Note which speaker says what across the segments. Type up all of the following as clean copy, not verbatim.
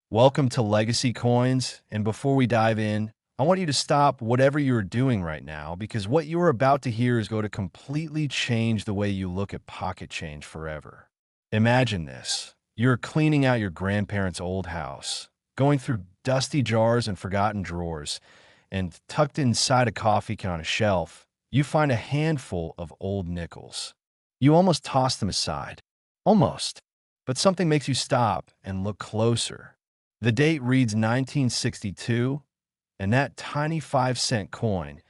Speaker 1: Welcome to Legacy Coins, and before we dive in, I want you to stop whatever you're doing right now because what you are about to hear is going to completely change the way you look at pocket change forever. Imagine this. You're cleaning out your grandparents' old house, going through dusty jars and forgotten drawers, and tucked inside a coffee can on a shelf, you find a handful of old nickels. You almost toss them aside. Almost. But something makes you stop and look closer. The date reads 1962, and that tiny 5 cent coin,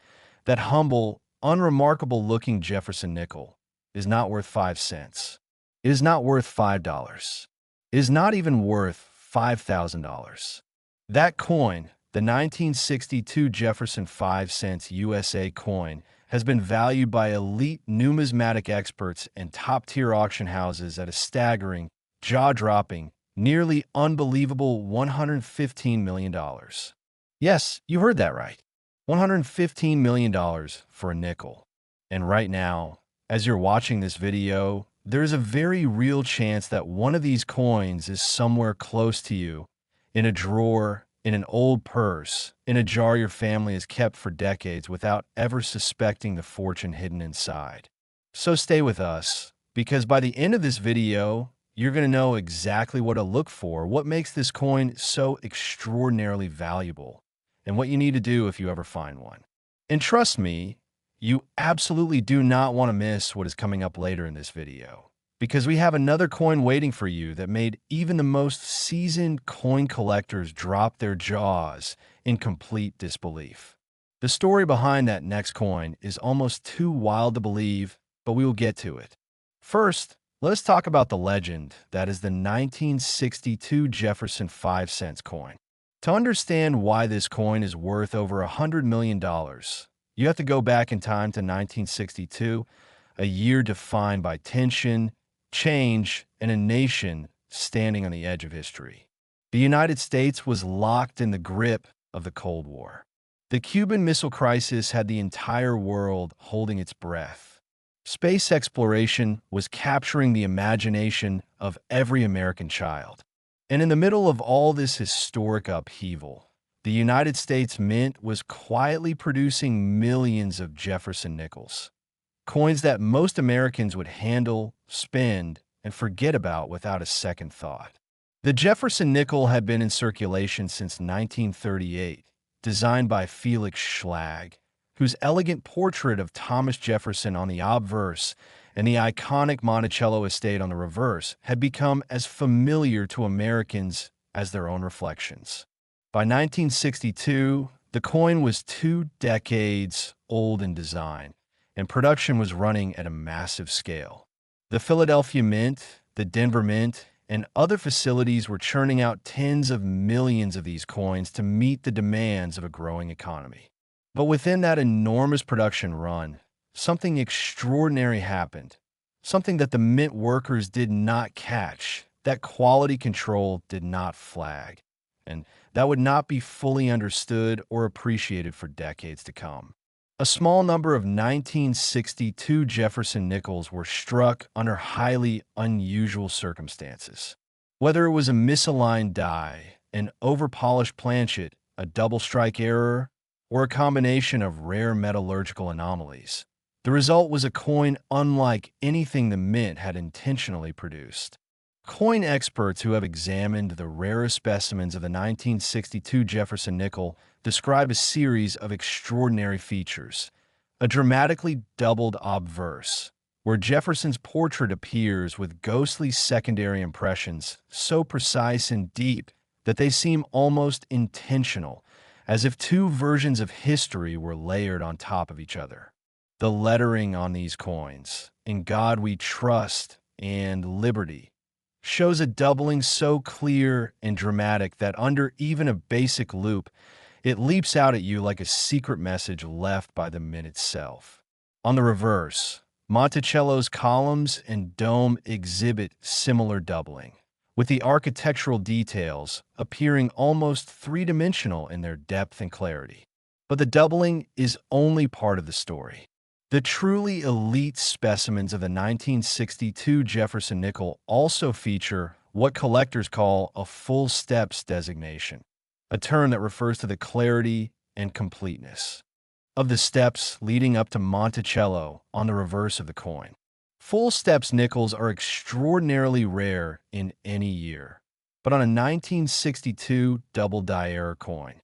Speaker 1: that humble, unremarkable-looking Jefferson nickel, is not worth 5 cents. It is not worth $5. It is not even worth $5,000. That coin, the 1962 Jefferson 5 cents USA coin, has been valued by elite numismatic experts and top-tier auction houses at a staggering, jaw-dropping, nearly unbelievable $115 million. Yes, you heard that right. $115 million for a nickel. And right now, as you're watching this video, there is a very real chance that one of these coins is somewhere close to you, in a drawer, in an old purse, in a jar your family has kept for decades without ever suspecting the fortune hidden inside. So stay with us, because by the end of this video, you're going to know exactly what to look for, what makes this coin so extraordinarily valuable, and what you need to do if you ever find one. And trust me, you absolutely do not want to miss what is coming up later in this video, because we have another coin waiting for you that made even the most seasoned coin collectors drop their jaws in complete disbelief. The story behind that next coin is almost too wild to believe, but we will get to it. First, let us talk about the legend that is the 1962 Jefferson 5 cents coin. To understand why this coin is worth over $100 million, you have to go back in time to 1962, a year defined by tension, change, and a nation standing on the edge of history. The United States was locked in the grip of the Cold War. The Cuban Missile Crisis had the entire world holding its breath. Space exploration was capturing the imagination of every American child. And in the middle of all this historic upheaval, the United States Mint was quietly producing millions of Jefferson nickels, coins that most Americans would handle, spend, and forget about without a second thought. The Jefferson nickel had been in circulation since 1938, designed by Felix Schlag, whose elegant portrait of Thomas Jefferson on the obverse and the iconic Monticello estate on the reverse had become as familiar to Americans as their own reflections. By 1962, the coin was 2 decades old in design, and production was running at a massive scale. The Philadelphia Mint, the Denver Mint, and other facilities were churning out tens of millions of these coins to meet the demands of a growing economy. But within that enormous production run, something extraordinary happened, something that the mint workers did not catch, that quality control did not flag, and that would not be fully understood or appreciated for decades to come. A small number of 1962 Jefferson nickels were struck under highly unusual circumstances. Whether it was a misaligned die, an overpolished planchet, a double strike error, or a combination of rare metallurgical anomalies, the result was a coin unlike anything the mint had intentionally produced. Coin experts who have examined the rarest specimens of the 1962 Jefferson nickel describe a series of extraordinary features. A dramatically doubled obverse, where Jefferson's portrait appears with ghostly secondary impressions so precise and deep that they seem almost intentional, as if 2 versions of history were layered on top of each other. The lettering on these coins, "In God We Trust" and "Liberty," shows a doubling so clear and dramatic that under even a basic loop, it leaps out at you like a secret message left by the mint itself. On the reverse, Monticello's columns and dome exhibit similar doubling, with the architectural details appearing almost 3-dimensional in their depth and clarity. But the doubling is only part of the story. The truly elite specimens of the 1962 Jefferson nickel also feature what collectors call a full steps designation, a term that refers to the clarity and completeness of the steps leading up to Monticello on the reverse of the coin. Full steps nickels are extraordinarily rare in any year, but on a 1962 double die error coin,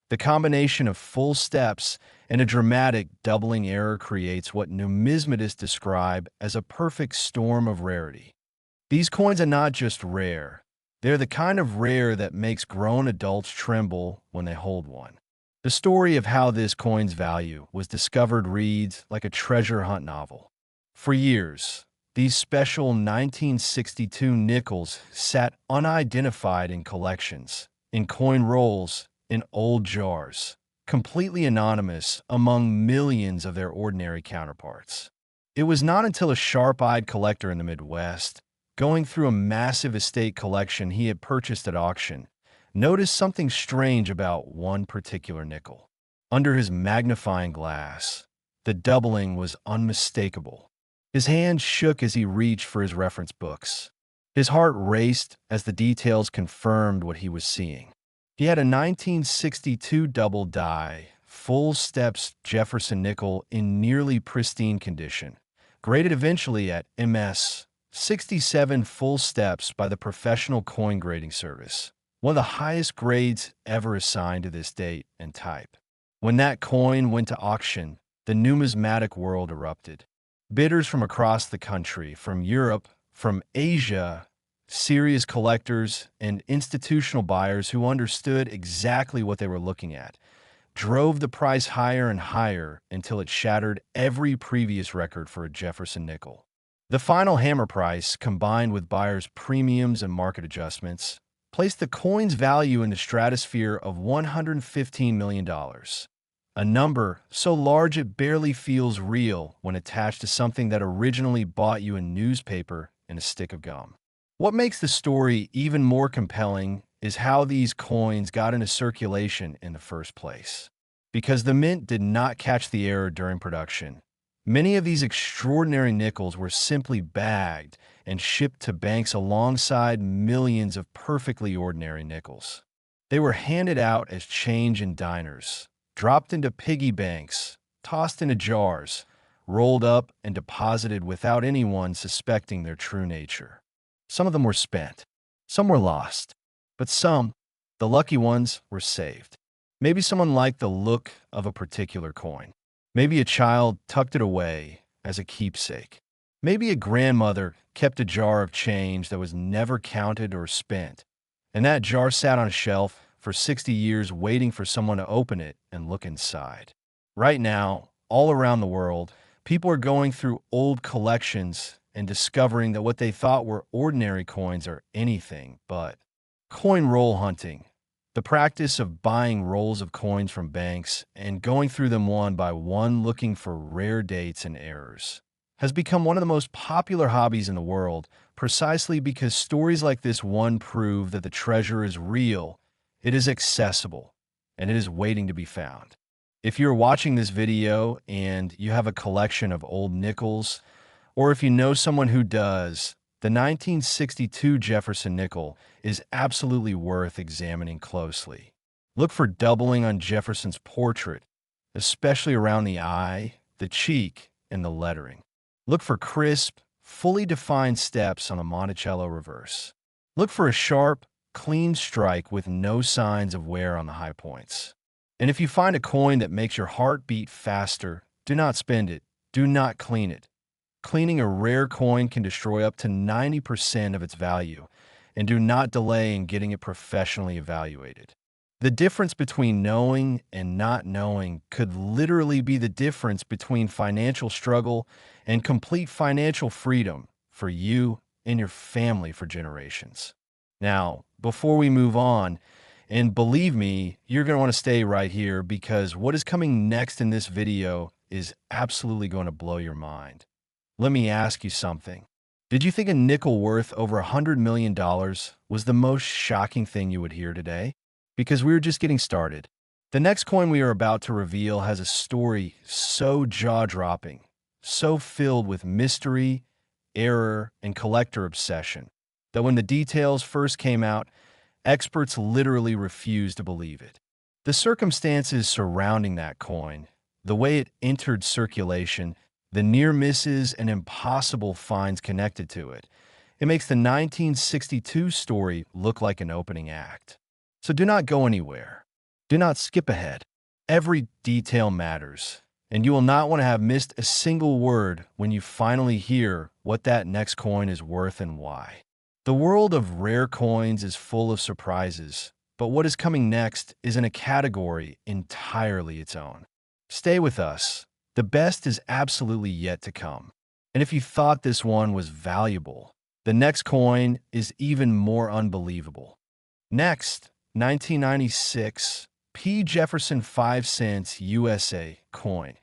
Speaker 1: the combination of full steps and a dramatic doubling error creates what numismatists describe as a perfect storm of rarity. These coins are not just rare, they're the kind of rare that makes grown adults tremble when they hold one. The story of how this coin's value was discovered reads like a treasure hunt novel. For years, these special 1962 nickels sat unidentified in collections, in coin rolls, in old jars, completely anonymous among millions of their ordinary counterparts. It was not until a sharp-eyed collector in the Midwest, going through a massive estate collection he had purchased at auction, noticed something strange about one particular nickel. Under his magnifying glass, the doubling was unmistakable. His hand shook as he reached for his reference books. His heart raced as the details confirmed what he was seeing. He had a 1962 double die, full steps Jefferson nickel in nearly pristine condition, graded eventually at MS 67 full steps by the Professional Coin Grading Service, one of the highest grades ever assigned to this date and type. When that coin went to auction, the numismatic world erupted. Bidders from across the country, from Europe, from Asia, serious collectors, and institutional buyers who understood exactly what they were looking at, drove the price higher and higher until it shattered every previous record for a Jefferson nickel. The final hammer price, combined with buyers' premiums and market adjustments, placed the coin's value in the stratosphere of $115 million. A number so large it barely feels real when attached to something that originally bought you a newspaper and a stick of gum. What makes the story even more compelling is how these coins got into circulation in the first place. Because the mint did not catch the error during production, many of these extraordinary nickels were simply bagged and shipped to banks alongside millions of perfectly ordinary nickels. They were handed out as change in diners, dropped into piggy banks, tossed into jars, rolled up and deposited without anyone suspecting their true nature. Some of them were spent, some were lost, but some, the lucky ones, were saved. Maybe someone liked the look of a particular coin. Maybe a child tucked it away as a keepsake. Maybe a grandmother kept a jar of change that was never counted or spent, and that jar sat on a shelf for 60 years waiting for someone to open it and look inside. Right now, all around the world, people are going through old collections and discovering that what they thought were ordinary coins are anything but. Coin roll hunting, the practice of buying rolls of coins from banks and going through them one by one looking for rare dates and errors, has become one of the most popular hobbies in the world precisely because stories like this one prove that the treasure is real, it is accessible, and it is waiting to be found. If you're watching this video and you have a collection of old nickels, or if you know someone who does, the 1962 Jefferson nickel is absolutely worth examining closely. Look for doubling on Jefferson's portrait, especially around the eye, the cheek, and the lettering. Look for crisp, fully defined steps on the Monticello reverse. Look for a sharp, clean strike with no signs of wear on the high points. And if you find a coin that makes your heart beat faster, do not spend it. Do not clean it. Cleaning a rare coin can destroy up to 90% of its value, and do not delay in getting it professionally evaluated. The difference between knowing and not knowing could literally be the difference between financial struggle and complete financial freedom for you and your family for generations. Now, before we move on, and believe me, you're going to want to stay right here because what is coming next in this video is absolutely going to blow your mind. Let me ask you something. Did you think a nickel worth over $100 million was the most shocking thing you would hear today? Because we were just getting started. The next coin we are about to reveal has a story so jaw-dropping, so filled with mystery, error, and collector obsession, that when the details first came out, experts literally refused to believe it. The circumstances surrounding that coin, the way it entered circulation, the near misses and impossible finds connected to it, it makes the 1962 story look like an opening act. So do not go anywhere. Do not skip ahead. Every detail matters, and you will not want to have missed a single word when you finally hear what that next coin is worth and why. The world of rare coins is full of surprises, but what is coming next is in a category entirely its own. Stay with us. The best is absolutely yet to come. And if you thought this one was valuable, the next coin is even more unbelievable. Next, 1996, Jefferson 5 cents USA coin.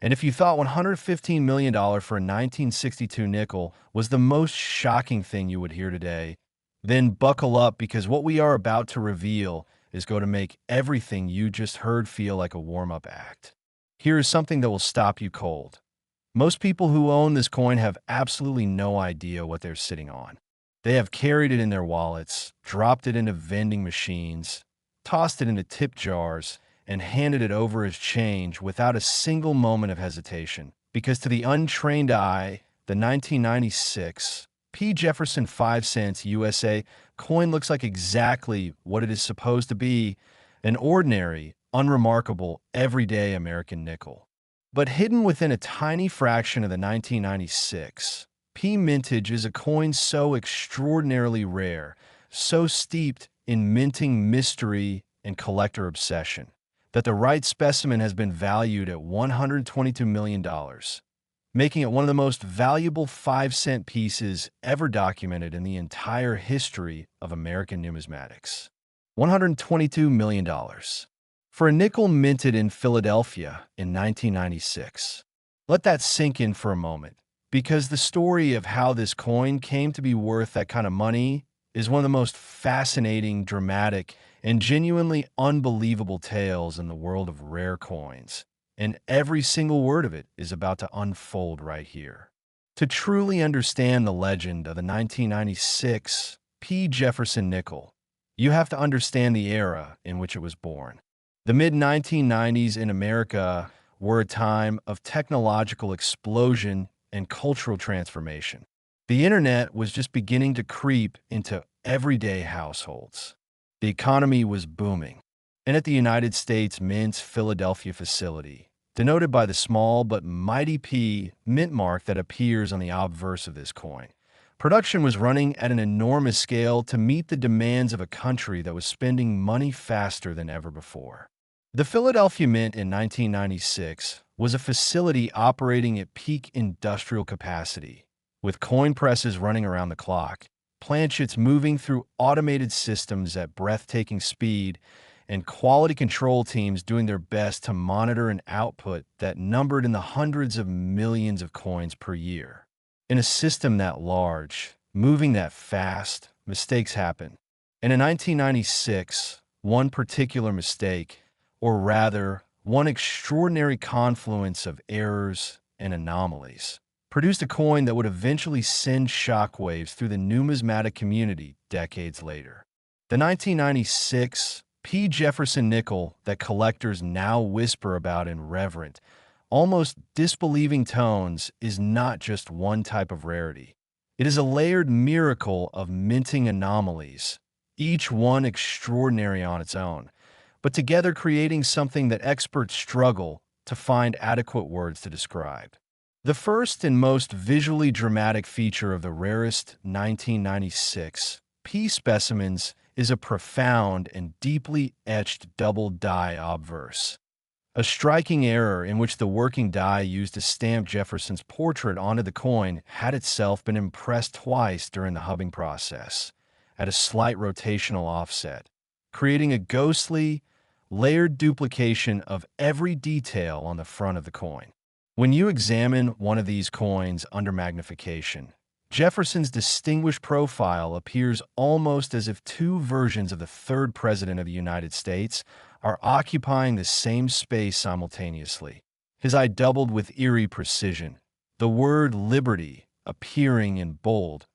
Speaker 1: And if you thought $115 million for a 1962 nickel was the most shocking thing you would hear today, then buckle up because what we are about to reveal is going to make everything you just heard feel like a warm-up act. Here is something that will stop you cold. Most people who own this coin have absolutely no idea what they're sitting on. They have carried it in their wallets, dropped it into vending machines, tossed it into tip jars, and handed it over as change without a single moment of hesitation. Because to the untrained eye, the 1996 Jefferson 5 cents USA coin looks like exactly what it is supposed to be, an ordinary, unremarkable, everyday American nickel. But hidden within a tiny fraction of the 1996 mintage is a coin so extraordinarily rare, so steeped in minting mystery and collector obsession, that the right specimen has been valued at $122 million, making it one of the most valuable 5-cent pieces ever documented in the entire history of American numismatics. $122 million. For a nickel minted in Philadelphia in 1996. Let that sink in for a moment, because the story of how this coin came to be worth that kind of money is one of the most fascinating, dramatic, and genuinely unbelievable tales in the world of rare coins, and every single word of it is about to unfold right here. To truly understand the legend of the 1996 Jefferson Nickel, you have to understand the era in which it was born. The mid-1990s in America were a time of technological explosion and cultural transformation. The internet was just beginning to creep into everyday households. The economy was booming. And at the United States Mint's Philadelphia facility, denoted by the small but mighty P mint mark that appears on the obverse of this coin, production was running at an enormous scale to meet the demands of a country that was spending money faster than ever before. The Philadelphia Mint in 1996 was a facility operating at peak industrial capacity, with coin presses running around the clock, planchets moving through automated systems at breathtaking speed, and quality control teams doing their best to monitor an output that numbered in the hundreds of millions of coins per year. In a system that large, moving that fast, mistakes happen. And in 1996, one particular mistake, or rather, one extraordinary confluence of errors and anomalies, produced a coin that would eventually send shockwaves through the numismatic community decades later. The 1996 Jefferson Nickel that collectors now whisper about in reverent, almost disbelieving tones is not just one type of rarity. It is a layered miracle of minting anomalies, each one extraordinary on its own, but together creating something that experts struggle to find adequate words to describe. The first and most visually dramatic feature of the rarest 1996 specimens is a profound and deeply etched double die obverse. A striking error in which the working die used to stamp Jefferson's portrait onto the coin had itself been impressed twice during the hubbing process, at a slight rotational offset, creating a ghostly, layered duplication of every detail on the front of the coin. When you examine one of these coins under magnification, Jefferson's distinguished profile appears almost as if two versions of the third president of the United States are occupying the same space simultaneously. His eye doubled with eerie precision, the word liberty appearing in bold,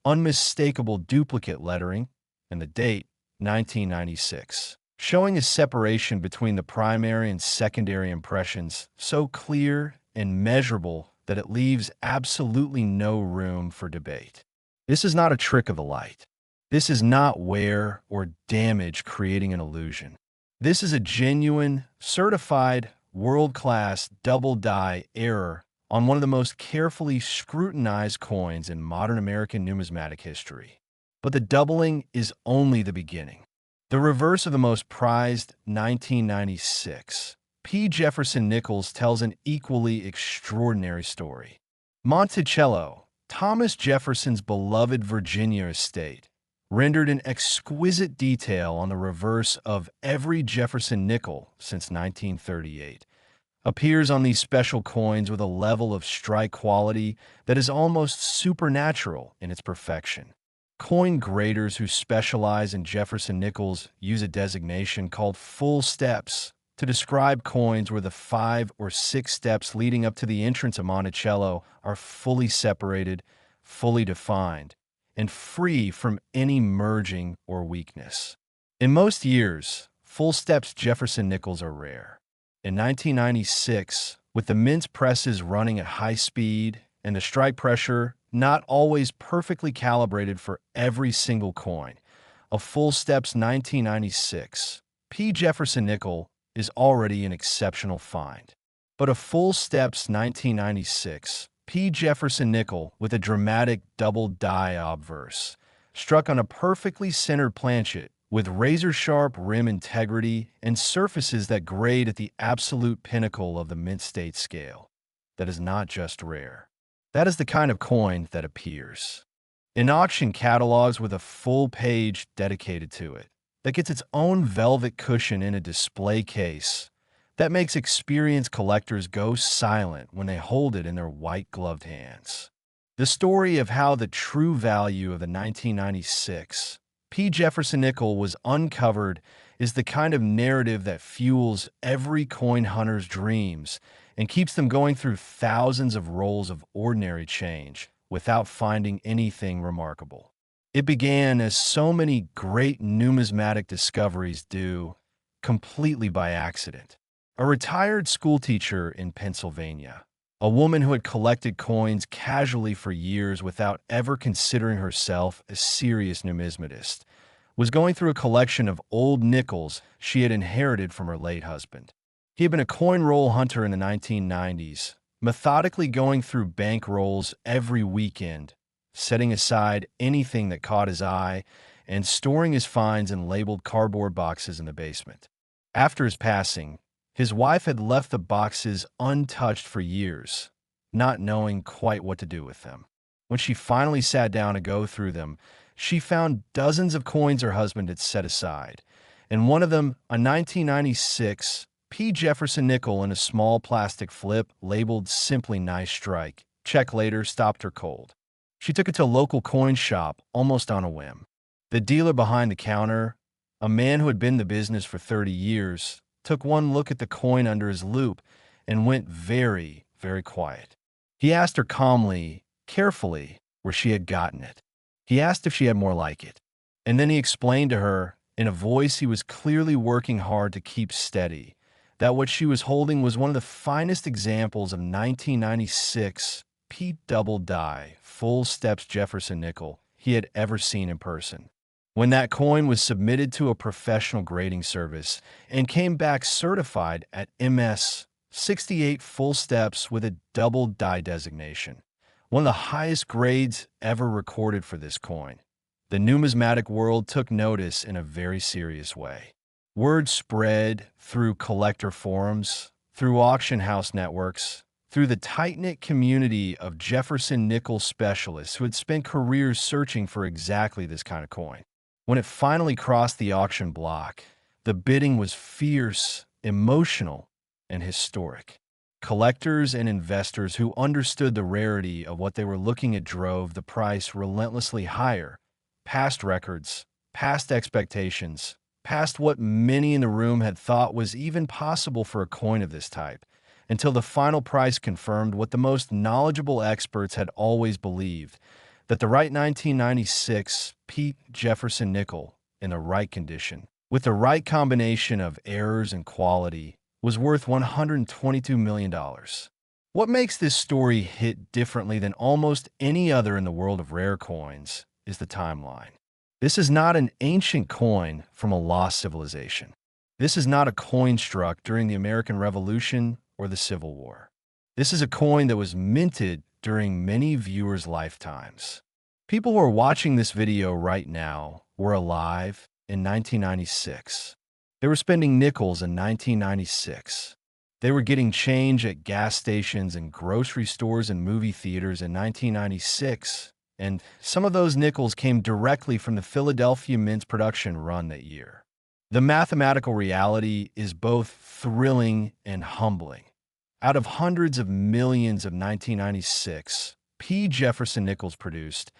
Speaker 1: unmistakable duplicate lettering, and the date, 1996, showing a separation between the primary and secondary impressions so clear and measurable that it leaves absolutely no room for debate. This is not a trick of the light. This is not wear or damage creating an illusion. This is a genuine, certified, world-class double-die error on one of the most carefully scrutinized coins in modern American numismatic history. But the doubling is only the beginning. The reverse of the most prized 1996 P. Jefferson Nickels tells an equally extraordinary story. Monticello, Thomas Jefferson's beloved Virginia estate, rendered in exquisite detail on the reverse of every Jefferson nickel since 1938, appears on these special coins with a level of strike quality that is almost supernatural in its perfection. Coin graders who specialize in Jefferson nickels use a designation called full steps to describe coins where the 5 or 6 steps leading up to the entrance of Monticello are fully separated, fully defined, and free from any merging or weakness. In most years, full steps Jefferson nickels are rare. In 1996, with the mint presses running at high speed and the strike pressure not always perfectly calibrated for every single coin, a full steps 1996 P. Jefferson nickel is already an exceptional find. But a full steps 1996 P. Jefferson nickel with a dramatic double die obverse, struck on a perfectly centered planchet with razor-sharp rim integrity and surfaces that grade at the absolute pinnacle of the mint state scale. That is not just rare. That is the kind of coin that appears in auction catalogs with a full page dedicated to it, that gets its own velvet cushion in a display case, that makes experienced collectors go silent when they hold it in their white-gloved hands. The story of how the true value of the 1996 P. Jefferson nickel was uncovered is the kind of narrative that fuels every coin hunter's dreams and keeps them going through thousands of rolls of ordinary change without finding anything remarkable. It began as so many great numismatic discoveries do, completely by accident. A retired schoolteacher in Pennsylvania, a woman who had collected coins casually for years without ever considering herself a serious numismatist, was going through a collection of old nickels she had inherited from her late husband. He had been a coin roll hunter in the 1990s, methodically going through bank rolls every weekend, setting aside anything that caught his eye, and storing his finds in labeled cardboard boxes in the basement. After his passing, his wife had left the boxes untouched for years, not knowing quite what to do with them. When she finally sat down to go through them, she found dozens of coins her husband had set aside, and one of them, a 1996 P. Jefferson nickel in a small plastic flip labeled simply nice strike. Check later stopped her cold. She took it to a local coin shop almost on a whim. The dealer behind the counter, a man who had been in the business for 30 years, took one look at the coin under his loupe and went very, very quiet. He asked her calmly, carefully, where she had gotten it. He asked if she had more like it. And then he explained to her, in a voice he was clearly working hard to keep steady, that what she was holding was one of the finest examples of 1996 P. Double Die, full steps Jefferson nickel he had ever seen in person. When that coin was submitted to a professional grading service and came back certified at MS 68 full steps with a double die designation, one of the highest grades ever recorded for this coin, the numismatic world took notice in a very serious way. Word spread through collector forums, through auction house networks, through the tight-knit community of Jefferson nickel specialists who had spent careers searching for exactly this kind of coin. When it finally crossed the auction block, the bidding was fierce, emotional, and historic. Collectors and investors who understood the rarity of what they were looking at drove the price relentlessly higher, past records, past expectations, past what many in the room had thought was even possible for a coin of this type, until the final price confirmed what the most knowledgeable experts had always believed, that the right 1996 Pete Jefferson nickel in the right condition, with the right combination of errors and quality, was worth $122 million. What makes this story hit differently than almost any other in the world of rare coins is the timeline. This is not an ancient coin from a lost civilization. This is not a coin struck during the American Revolution or the Civil War. This is a coin that was minted during many viewers' lifetimes. People who are watching this video right now were alive in 1996. They were spending nickels in 1996. They were getting change at gas stations and grocery stores and movie theaters in 1996, and some of those nickels came directly from the Philadelphia Mint's production run that year. The mathematical reality is both thrilling and humbling. Out of hundreds of millions of 1996 P. Jefferson nickels produced,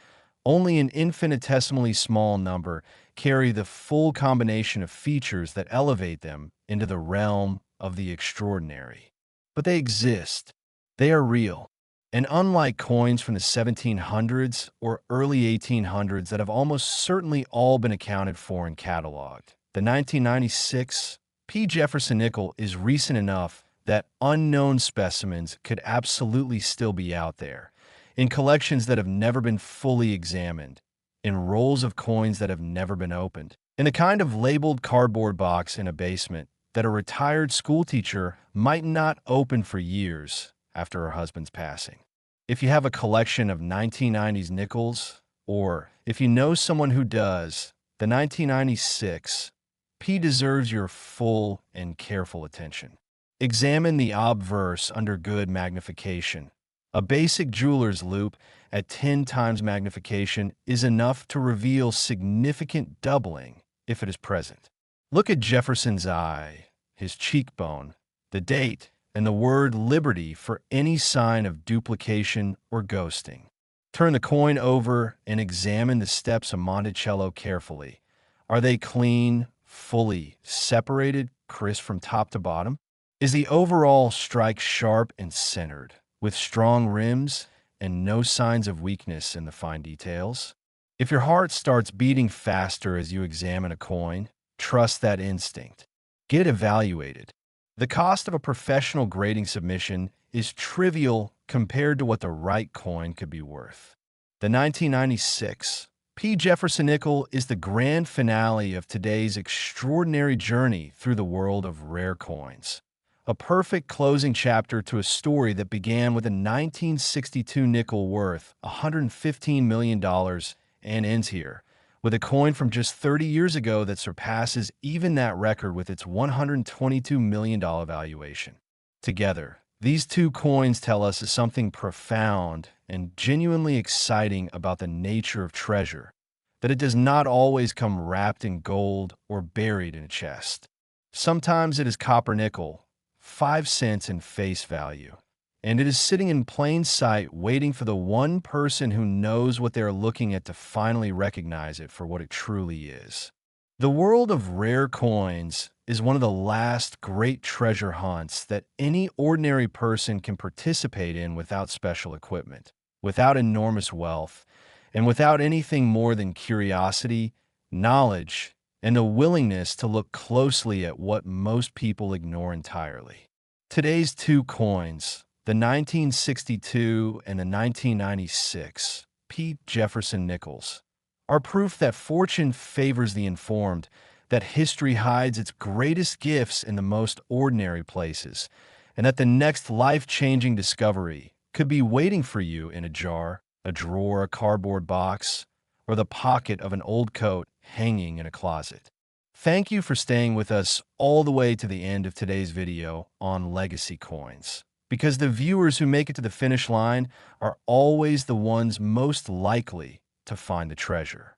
Speaker 1: only an infinitesimally small number carry the full combination of features that elevate them into the realm of the extraordinary. But they exist. They are real. And unlike coins from the 1700s or early 1800s that have almost certainly all been accounted for and cataloged, the 1996 P. Jefferson nickel is recent enough that unknown specimens could absolutely still be out there, in collections that have never been fully examined, in rolls of coins that have never been opened, in a kind of labeled cardboard box in a basement that a retired schoolteacher might not open for years after her husband's passing. If you have a collection of 1990s nickels, or if you know someone who does, the 1996 P deserves your full and careful attention. Examine the obverse under good magnification. A basic jeweler's loupe at 10 times magnification is enough to reveal significant doubling if it is present. Look at Jefferson's eye, his cheekbone, the date, and the word liberty for any sign of duplication or ghosting. Turn the coin over and examine the steps of Monticello carefully. Are they clean, fully separated, crisp from top to bottom? Is the overall strike sharp and centered, with strong rims and no signs of weakness in the fine details? If your heart starts beating faster as you examine a coin, trust that instinct. Get it evaluated. The cost of a professional grading submission is trivial compared to what the right coin could be worth. The 1996 P. Jefferson nickel is the grand finale of today's extraordinary journey through the world of rare coins. A perfect closing chapter to a story that began with a 1962 nickel worth $115 million and ends here, with a coin from just 30 years ago that surpasses even that record with its $122 million valuation. Together, these two coins tell us something profound and genuinely exciting about the nature of treasure, that it does not always come wrapped in gold or buried in a chest. Sometimes it is copper nickel, 5 cents in face value, and it is sitting in plain sight waiting for the one person who knows what they are looking at to finally recognize it for what it truly is. The world of rare coins is one of the last great treasure hunts that any ordinary person can participate in without special equipment, without enormous wealth, and without anything more than curiosity, knowledge, and the willingness to look closely at what most people ignore entirely. Today's two coins, the 1962 and the 1996 Pete Jefferson nickels, are proof that fortune favors the informed, that history hides its greatest gifts in the most ordinary places, and that the next life-changing discovery could be waiting for you in a jar, a drawer, a cardboard box, or the pocket of an old coat hanging in a closet. Thank you for staying with us all the way to the end of today's video on legacy coins, because the viewers who make it to the finish line are always the ones most likely to find the treasure.